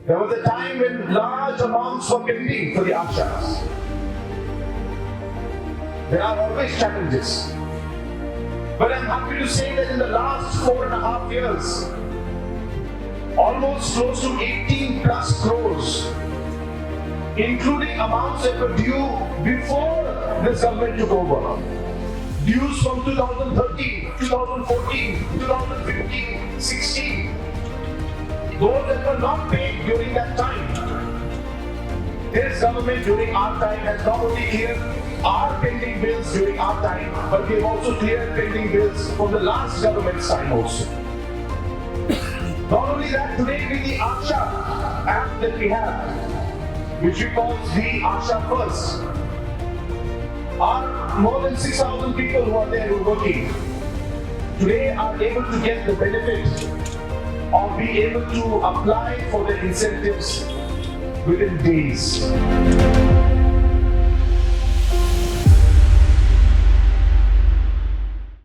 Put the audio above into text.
There was a time when large amounts were pending for the ASHAs. There are always challenges. But I'm happy to say that in the last 4.5 years, almost close to 18 plus crores, including amounts that were due before this government took over. Dues from 2013, 2014, 2015, 16. Those that were not paid during that time. This government during our time has not only cleared our pending bills during our time, but we have also cleared pending bills from the last government's time also. Not only that, today with the ASHA app that we have, which we call the ASHA First, our more than 6,000 people who are there who are working today are able to get the benefit of being able to apply for the incentives within days.